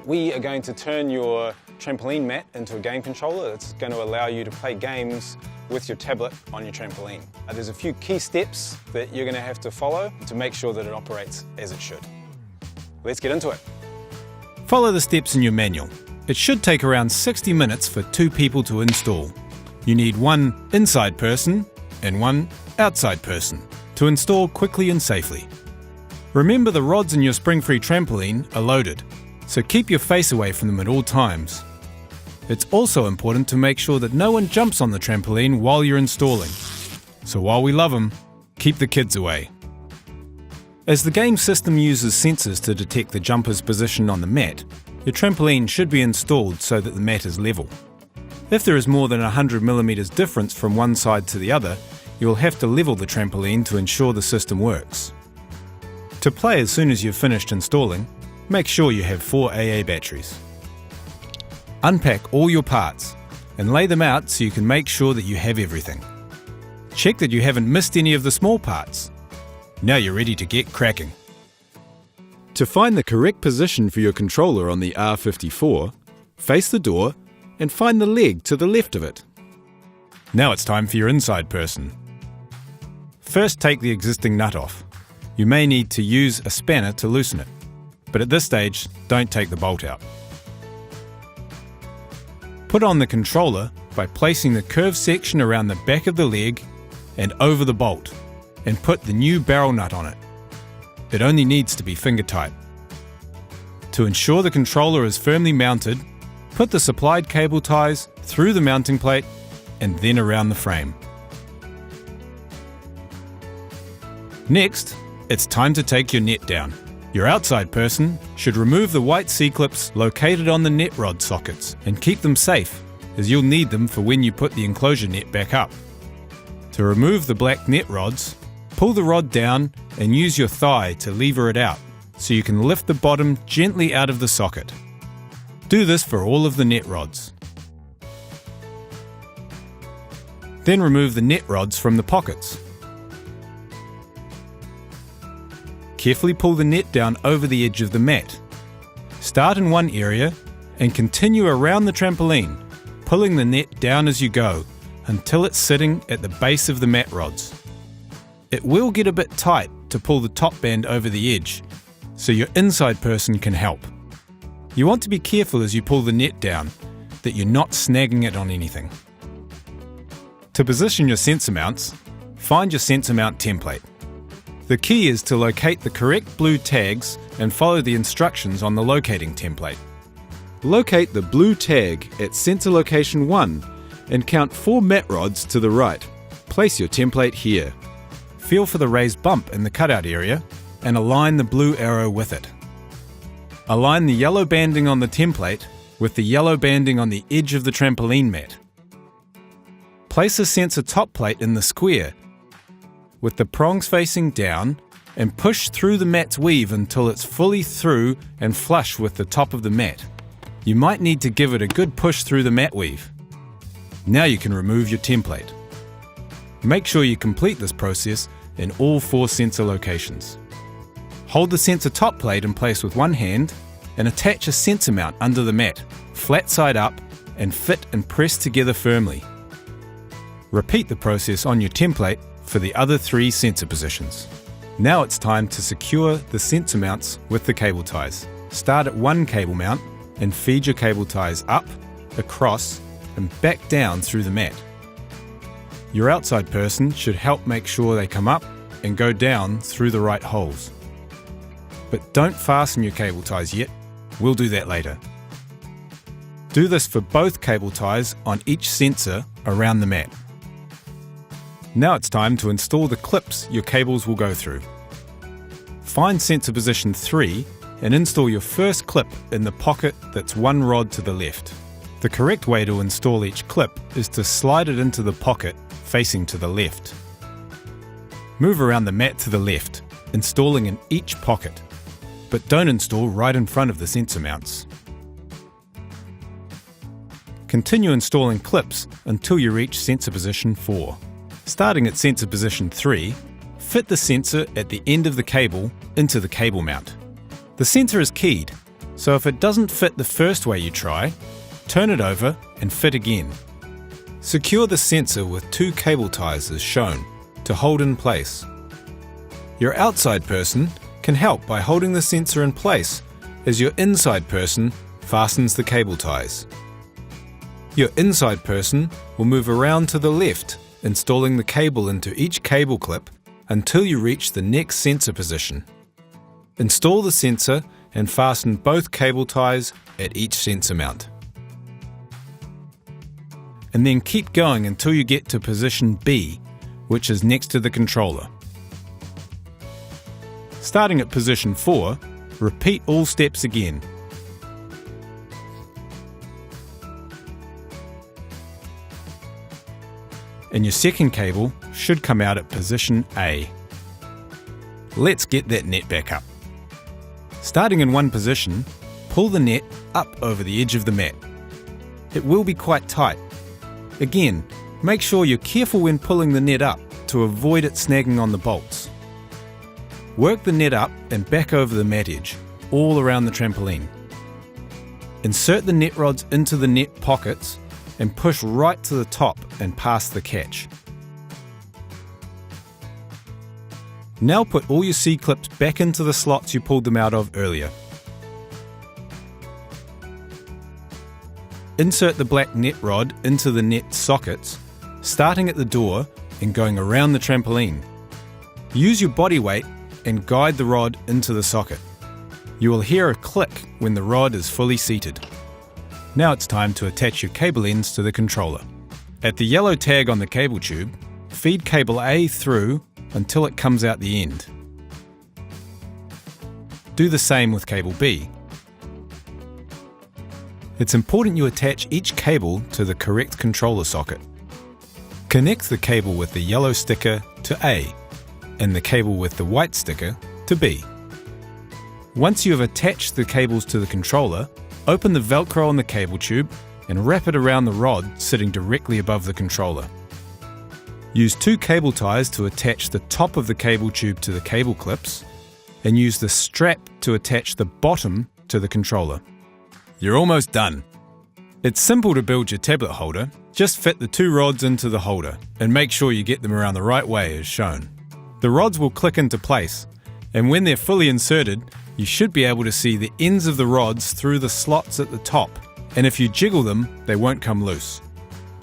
We are going to turn your trampoline mat into a game controller that's going to allow you to play games with your tablet on your trampoline. There's a few key steps that you're going to have to follow to make sure that it operates as it should. Let's get into it. Follow the steps in your manual. It should take around 60 minutes for 2 people to install. You need one inside person and one outside person to install quickly and safely. Remember, the rods in your Springfree trampoline are loaded, so keep your face away from them at all times. It's also important to make sure that no one jumps on the trampoline while you're installing. So while we love them, keep the kids away. As the game system uses sensors to detect the jumper's position on the mat, your trampoline should be installed so that the mat is level. If there is more than 100mm difference from one side to the other, you'll have to level the trampoline to ensure the system works. To play as soon as you've finished installing, make sure you have 4 AA batteries. Unpack all your parts and lay them out so you can make sure that you have everything. Check that you haven't missed any of the small parts. Now you're ready to get cracking. To find the correct position for your controller on the R54, face the door and find the leg to the left of it. Now it's time for your inside person. First, take the existing nut off. You may need to use a spanner to loosen it, but at this stage, don't take the bolt out. Put on the controller by placing the curved section around the back of the leg and over the bolt, and put the new barrel nut on it. It only needs to be finger tight. To ensure the controller is firmly mounted, put the supplied cable ties through the mounting plate and then around the frame. Next, it's time to take your net down. Your outside person should remove the white C-clips located on the net rod sockets and keep them safe, as you'll need them for when you put the enclosure net back up. To remove the black net rods, pull the rod down and use your thigh to lever it out so you can lift the bottom gently out of the socket. Do this for all of the net rods. Then remove the net rods from the pockets. Carefully pull the net down over the edge of the mat. Start in one area and continue around the trampoline, pulling the net down as you go until it's sitting at the base of the mat rods. It will get a bit tight to pull the top band over the edge, so your inside person can help. You want to be careful as you pull the net down that you're not snagging it on anything. To position your sensor mounts, find your sensor mount template. The key is to locate the correct blue tags and follow the instructions on the locating template. Locate the blue tag at sensor location 1 and count 4 mat rods to the right. Place your template here. Feel for the raised bump in the cutout area and align the blue arrow with it. Align the yellow banding on the template with the yellow banding on the edge of the trampoline mat. Place the sensor top plate in the square with the prongs facing down and push through the mat's weave until it's fully through and flush with the top of the mat. You might need to give it a good push through the mat weave. Now you can remove your template. Make sure you complete this process in all 4 sensor locations. Hold the sensor top plate in place with one hand and attach a sensor mount under the mat, flat side up, and fit and press together firmly. Repeat the process on your template for the other 3 sensor positions. Now it's time to secure the sensor mounts with the cable ties. Start at one cable mount and feed your cable ties up, across, and back down through the mat. Your outside person should help make sure they come up and go down through the right holes. But don't fasten your cable ties yet, we'll do that later. Do this for both cable ties on each sensor around the mat. Now it's time to install the clips your cables will go through. Find sensor position 3 and install your first clip in the pocket that's 1 rod to the left. The correct way to install each clip is to slide it into the pocket facing to the left. Move around the mat to the left, installing in each pocket, but don't install right in front of the sensor mounts. Continue installing clips until you reach sensor position 4. Starting at sensor position 3, fit the sensor at the end of the cable into the cable mount. The sensor is keyed, so if it doesn't fit the first way you try, turn it over and fit again. Secure the sensor with 2 cable ties as shown to hold in place. Your outside person can help by holding the sensor in place as your inside person fastens the cable ties. Your inside person will move around to the left, installing the cable into each cable clip until you reach the next sensor position. Install the sensor and fasten both cable ties at each sensor mount. And then keep going until you get to position B, which is next to the controller. Starting at position 4, repeat all steps again. And your second cable should come out at position A. Let's get that net back up. Starting in one position, pull the net up over the edge of the mat. It will be quite tight. Again, make sure you're careful when pulling the net up to avoid it snagging on the bolts. Work the net up and back over the mat edge, all around the trampoline. Insert the net rods into the net pockets and push right to the top and past the catch. Now put all your C-clips back into the slots you pulled them out of earlier. Insert the black net rod into the net sockets, starting at the door and going around the trampoline. Use your body weight and guide the rod into the socket. You will hear a click when the rod is fully seated. Now it's time to attach your cable ends to the controller. At the yellow tag on the cable tube, feed cable A through until it comes out the end. Do the same with cable B. It's important you attach each cable to the correct controller socket. Connect the cable with the yellow sticker to A and the cable with the white sticker to B. Once you have attached the cables to the controller, open the Velcro on the cable tube and wrap it around the rod sitting directly above the controller. Use 2 cable ties to attach the top of the cable tube to the cable clips, and use the strap to attach the bottom to the controller. You're almost done. It's simple to build your tablet holder. Just fit the 2 rods into the holder and make sure you get them around the right way as shown. The rods will click into place, and when they're fully inserted, you should be able to see the ends of the rods through the slots at the top, and if you jiggle them, they won't come loose.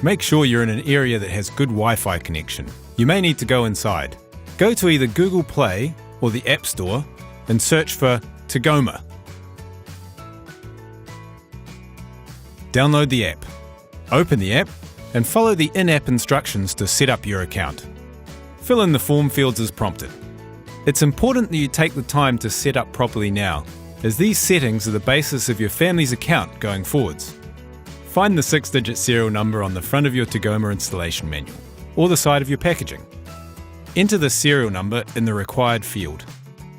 Make sure you're in an area that has good Wi-Fi connection. You may need to go inside. Go to either Google Play or the App Store and search for tgoma. Download the app. Open the app and follow the in-app instructions to set up your account. Fill in the form fields as prompted. It's important that you take the time to set up properly now, as these settings are the basis of your family's account going forwards. Find the 6-digit serial number on the front of your tgoma installation manual, or the side of your packaging. Enter the serial number in the required field.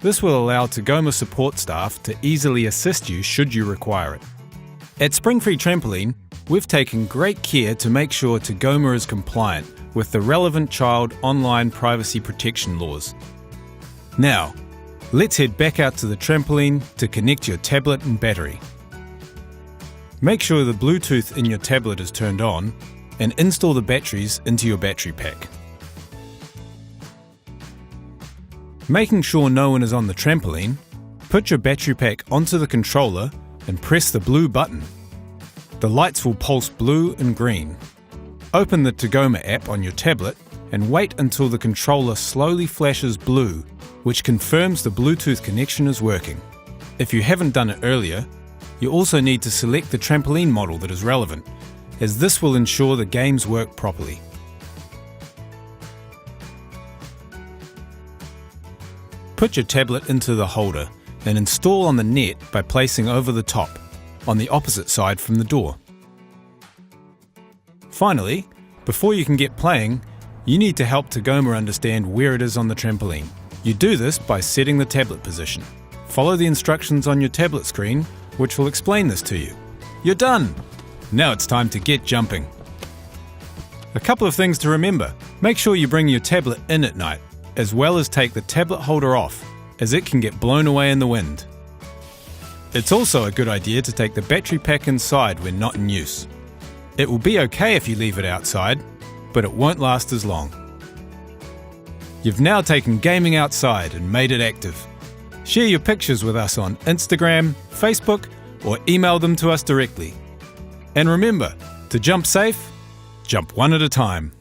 This will allow tgoma support staff to easily assist you should you require it. At Springfree Trampoline, we've taken great care to make sure tgoma is compliant with the relevant child online privacy protection laws. Now, let's head back out to the trampoline to connect your tablet and battery. Make sure the Bluetooth in your tablet is turned on and install the batteries into your battery pack. Making sure no one is on the trampoline, put your battery pack onto the controller and press the blue button. The lights will pulse blue and green. Open the tgoma app on your tablet and wait until the controller slowly flashes blue, which confirms the Bluetooth connection is working. If you haven't done it earlier, you also need to select the trampoline model that is relevant, as this will ensure the games work properly. Put your tablet into the holder and install on the net by placing over the top, on the opposite side from the door. Finally, before you can get playing, you need to help tgoma understand where it is on the trampoline. You do this by setting the tablet position. Follow the instructions on your tablet screen, which will explain this to you. You're done! Now it's time to get jumping. A couple of things to remember. Make sure you bring your tablet in at night, as well as take the tablet holder off, as it can get blown away in the wind. It's also a good idea to take the battery pack inside when not in use. It will be okay if you leave it outside, but it won't last as long. You've now taken gaming outside and made it active. Share your pictures with us on Instagram, Facebook, or email them to us directly. And remember, to jump safe, jump one at a time.